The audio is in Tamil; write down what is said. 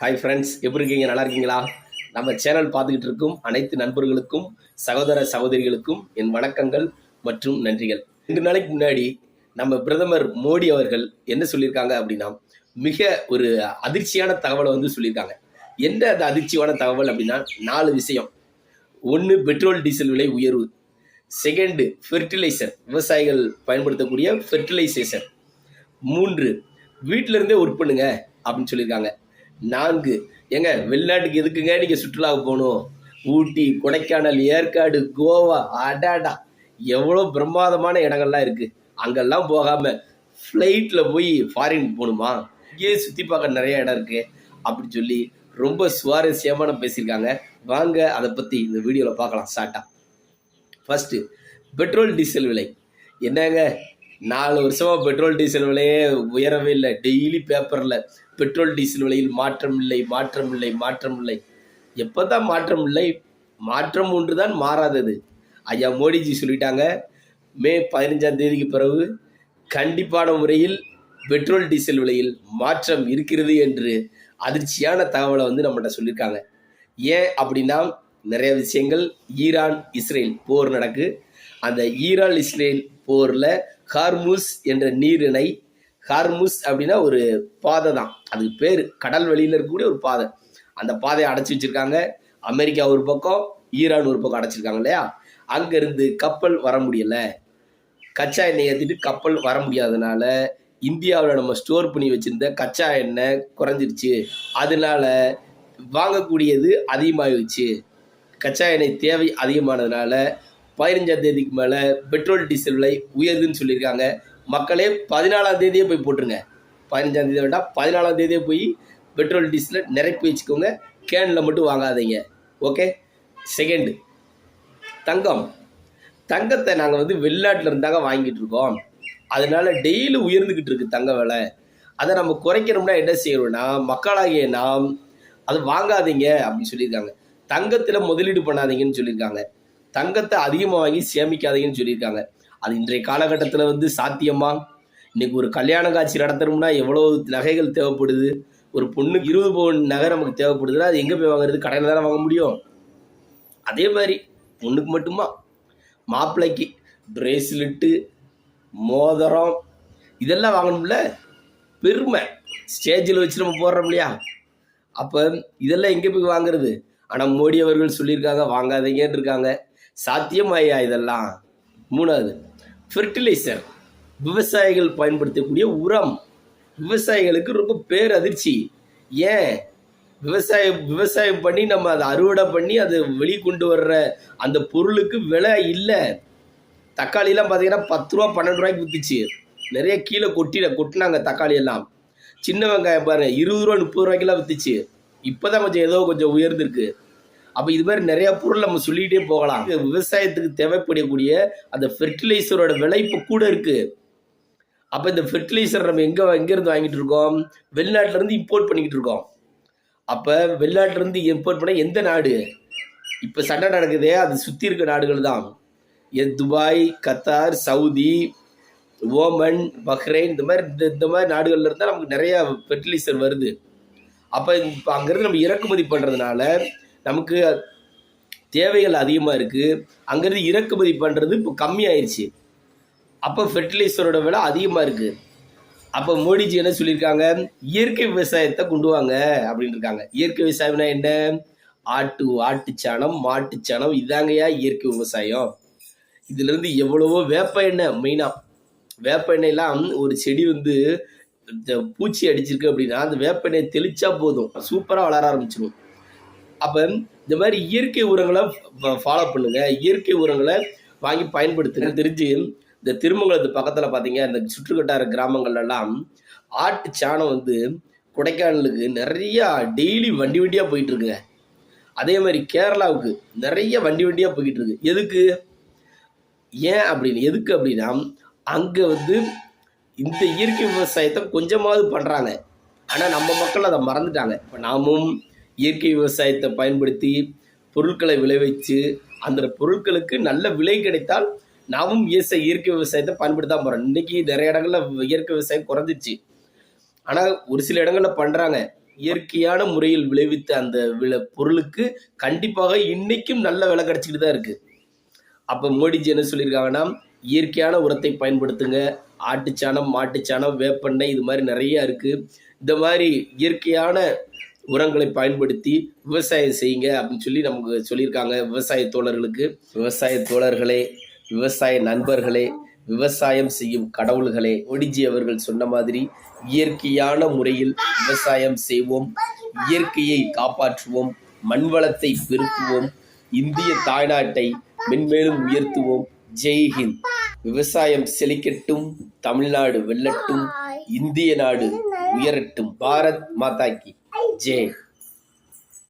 ஹாய் ஃப்ரெண்ட்ஸ், எப்படி இருக்கீங்க? நல்லா இருக்கீங்களா? நம்ம சேனல் பார்த்துக்கிட்டு இருக்கும் அனைத்து நண்பர்களுக்கும் சகோதர சகோதரிகளுக்கும் என் வணக்கங்கள் மற்றும் நன்றிகள். 2 நாளைக்கு முன்னாடி நம்ம பிரதமர் மோடி அவர்கள் என்ன சொல்லியிருக்காங்க அப்படின்னா, மிக ஒரு அதிர்ச்சியான தகவலை சொல்லியிருக்காங்க. என்ன அந்த அதிர்ச்சியான தகவல் அப்படின்னா 4 விஷயம். 1, பெட்ரோல் டீசல் விலை உயர்வு. 2, ஃபெர்டிலைசர், விவசாயிகள் பயன்படுத்தக்கூடிய ஃபெர்டிலைசேஷன். 3, வீட்டில இருந்தே ஒர்க் பண்ணுங்க அப்படின்னு சொல்லியிருக்காங்க. 4, ஏங்க வெளிநாட்டுக்கு எதுக்குங்க நீங்கள் சுற்றுலாவுக்கு போகணும்? ஊட்டி, கொடைக்கானல், ஏற்காடு, கோவா, அடாடா எவ்வளோ பிரமாதமான இடங்கள்லாம் இருக்குது. அங்கெல்லாம் போகாமல் ஃப்ளைட்டில் போய் ஃபாரின் போகணுமா? இங்கேயே சுற்றி பார்க்க நிறைய இடம் இருக்குது அப்படின்னு சொல்லி ரொம்ப சுவாரஸ்யமான பேசியிருக்காங்க. வாங்க அதை பற்றி இந்த வீடியோவில் பார்க்கலாம் ஷார்ட்டாக. ஃபஸ்ட்டு, பெட்ரோல் டீசல் விலை. என்னங்க 4 வருஷமாக பெட்ரோல் டீசல் விலையே உயரவே இல்லை. டெய்லி பேப்பரில் பெட்ரோல் டீசல் விலையில் மாற்றம் இல்லை, மாற்றம் இல்லை, மாற்றம் இல்லை. எப்போ தான் மாற்றம் இல்லை? மாற்றம் ஒன்று தான் மாறாதது. ஐயா மோடிஜி சொல்லிட்டாங்க, மே 15ஆம் தேதிக்கு பிறகு கண்டிப்பான முறையில் பெட்ரோல் டீசல் விலையில் மாற்றம் இருக்கிறது என்று அதிர்ச்சியான தகவலை நம்மகிட்ட சொல்லியிருக்காங்க. ஏன் அப்படின்னா நிறைய விஷயங்கள். ஈரான் இஸ்ரேல் போர் நடக்கு. அந்த ஈரான் இஸ்ரேல் போரில் ஹார்முஸ் என்ற நீரிணை, ஹார்முஸ் அப்படின்னா ஒரு பாதை தான், அதுக்கு பேர் கடல் வெளியில் இருக்கக்கூடிய ஒரு பாதை. அந்த பாதையை அடைச்சி வச்சுருக்காங்க. அமெரிக்கா ஒரு பக்கம், ஈரான் ஒரு பக்கம் அடைச்சிருக்காங்க இல்லையா? அங்கேருந்து கப்பல் வர முடியலை. கச்சா எண்ணெய் ஏற்றிட்டு கப்பல் வர முடியாதனால இந்தியாவில் நம்ம ஸ்டோர் பண்ணி வச்சுருந்த கச்சா எண்ணெய் குறைஞ்சிருச்சு. அதனால வாங்கக்கூடியது அதிகமாகிடுச்சு. கச்சா எண்ணெய் தேவை அதிகமானதுனால 15ஆம் தேதிக்கு மேலே பெட்ரோல் டீசல் விலை உயருதுன்னு சொல்லியிருக்காங்க. மக்களே 14ஆம் தேதியே போய் போட்டுருங்க. 15ஆம் தேதி வேண்டாம், 14ஆம் தேதியே போய் பெட்ரோல் டீசலை நிரப்பி வச்சுக்கோங்க. கேனில் மட்டும் வாங்காதீங்க. ஓகே. செகண்டு, தங்கம். தங்கத்தை நாங்கள் வெளிநாட்டில் இருந்தாங்க வாங்கிட்டு இருக்கோம். அதனால டெய்லி உயர்ந்துக்கிட்டு இருக்கு தங்க விலை. அதை நம்ம குறைக்கணும்னா என்ன செய்யணும்னா, மக்களாகிய நாம் அதை வாங்காதீங்க அப்படின்னு சொல்லியிருக்காங்க. தங்கத்தில் முதலீடு பண்ணாதீங்கன்னு சொல்லியிருக்காங்க. தங்கத்தை அதிகமாக வாங்கி சேமிக்காதீங்கன்னு சொல்லியிருக்காங்க. அது இன்றைய காலகட்டத்தில் சாத்தியமா? இன்னைக்கு ஒரு கல்யாண காட்சி நடத்தணும்னா எவ்வளோ நகைகள் தேவைப்படுது. ஒரு பொண்ணுக்கு 20 பவுன் நகை நமக்கு தேவைப்படுதுன்னா அது எங்கே போய் வாங்குறது? கடையில் தானே வாங்க முடியும். அதே மாதிரி பொண்ணுக்கு மட்டுமா, மாப்பிள்ளைக்கு பிரேஸ்லெட்டு, மோதிரம் இதெல்லாம் வாங்கணும்ல. பெருமை ஸ்டேஜில் வச்சு நம்ம போடுறோம் இல்லையா? அப்போ இதெல்லாம் எங்கே போய் வாங்குறது? ஆனால் மோடி அவர்கள் சொல்லியிருக்காங்க வாங்காதீங்கன்னு இருக்காங்க. சாத்தியமாயா இதெல்லாம்? 3வது, ஃபெர்டிலைசர், விவசாயிகள் பயன்படுத்தக்கூடிய உரம். விவசாயிகளுக்கு ரொம்ப பேரதிர்ச்சி. ஏன்? விவசாயம் பண்ணி நம்ம அதை அறுவடை பண்ணி அதை வெளிக்கொண்டு வர்ற அந்த பொருளுக்கு விலை இல்லை. தக்காளிலாம் பார்த்தீங்கன்னா 10 ரூபா 12 ரூபாய்க்கு விற்றுச்சு. நிறைய கீழே கொட்டினாங்க தக்காளி எல்லாம். சின்ன வெங்காயம் பாருங்க 20 ரூபா 30 ரூபாய்க்கெல்லாம் விற்றுச்சு. இப்போ தான் கொஞ்சம் உயர்ந்திருக்கு. அப்போ இது மாதிரி நிறையா பொருள் நம்ம சொல்லிகிட்டே போகலாம். விவசாயத்துக்கு தேவைப்படக்கூடிய அந்த ஃபெர்டிலைசரோட விலை இப்போ கூட இருக்குது. அப்போ இந்த ஃபெர்டிலைசர் நம்ம எங்கேருந்து வாங்கிட்டு இருக்கோம்? வெளிநாட்டிலேருந்து இம்போர்ட் பண்ணிக்கிட்டு இருக்கோம். அப்போ வெளிநாட்டிலேருந்து இம்போர்ட் பண்ண எந்த நாடு? இப்போ சண்டை நடக்குதே, அது சுற்றி இருக்க நாடுகள் தான். Dubai, Qatar, Saudi, Oman, Bahrain, இந்த மாதிரி நாடுகள்ல இருந்தால் நமக்கு நிறையா ஃபெர்டிலைசர் வருது. அப்போ இப்போ அங்கேருந்து நம்ம இறக்குமதி பண்ணுறதுனால நமக்கு தேவைகள் அதிகமாக இருக்குது. அங்கேருந்து இறக்குமதி பண்ணுறது இப்போ கம்மியாயிடுச்சு. அப்போ ஃபெர்டிலைசரோட விலை அதிகமாக இருக்குது. அப்போ மோடிஜி என்ன சொல்லியிருக்காங்க? இயற்கை விவசாயத்தை கொண்டு வாங்க அப்படின்னு இருக்காங்க. இயற்கை விவசாயம்னா என்ன? ஆட்டுச்சாணம், மாட்டுச்சாணம், இதாங்கயா இயற்கை விவசாயம். இதுலேருந்து எவ்வளவோ வேப்ப எண்ணெய். மெயினாக வேப்ப எண்ணெயெல்லாம் ஒரு செடி பூச்சி அடிச்சிருக்கு அப்படின்னா அந்த வேப்ப எண்ணெய் தெளிச்சா போதும், சூப்பராக வளர ஆரம்பிச்சிடும். அப்போ இந்த மாதிரி இயற்கை உரங்களை ஃபாலோ பண்ணுங்க. இயற்கை உரங்களை வாங்கி பயன்படுத்துங்க. தெரிஞ்சு இந்த திருமங்கலத்து பக்கத்தில் பார்த்தீங்க, இந்த சுற்றுக்கட்டார கிராமங்கள்லாம் ஆட்டு சாணம் கொடைக்கானலுக்கு நிறையா டெய்லி வண்டி வண்டியாக போயிட்டு இருக்குங்க. அதே மாதிரி கேரளாவுக்கு நிறைய வண்டி வண்டியாக போய்கிட்டு இருக்கு. எதுக்கு? ஏன் அப்படின்னு, எதுக்கு அப்படின்னா அங்கே இந்த இயற்கை விவசாயத்தை கொஞ்சமாவது பண்ணுறாங்க. ஆனால் நம்ம மக்கள் அதை மறந்துட்டாங்க. இப்போ நாமும் இயற்கை விவசாயத்தை பயன்படுத்தி பொருட்களை விளைவித்து அந்த பொருட்களுக்கு நல்ல விலை கிடைத்தால் நாமும் இயற்கை விவசாயத்தை பயன்படுத்த போகிறோம். இன்றைக்கி நிறைய இடங்களில் இயற்கை விவசாயம் குறைஞ்சிச்சு. ஆனால் ஒரு சில இடங்களில் பண்ணுறாங்க. இயற்கையான முறையில் விளைவித்த அந்த பொருளுக்கு கண்டிப்பாக இன்னைக்கும் நல்ல விலை கிடைச்சிக்கிட்டு தான் இருக்கு. அப்ப மோடிஜி என்ன சொல்லியிருக்காங்கன்னா, இயற்கையான உரத்தை பயன்படுத்துங்க. ஆட்டுச்சாணம், மாட்டுச்சாணம், வேப்பெண்ணெய் இது மாதிரி நிறைய இருக்கு. இந்த மாதிரி இயற்கையான உரங்களை பயன்படுத்தி விவசாயம் செய்யுங்க அப்படின்னு சொல்லி நமக்கு சொல்லியிருக்காங்க. விவசாய தோழர்களுக்கு, விவசாய தோழர்களே, விவசாய நண்பர்களே, விவசாயம் செய்யும் கடவுள்களே, மோடிஜி அவர்கள் சொன்ன மாதிரி இயற்கையான முறையில் விவசாயம் செய்வோம், இயற்கையை காப்பாற்றுவோம், மண்வளத்தை பெருக்குவோம், இந்திய தாய்நாட்டை மென்மேலும் உயர்த்துவோம். ஜெய்ஹிந்த். விவசாயம் செழிக்கட்டும், தமிழ்நாடு வெல்லட்டும், இந்திய நாடு உயரட்டும். பாரத் மாதா கி ஜெய்.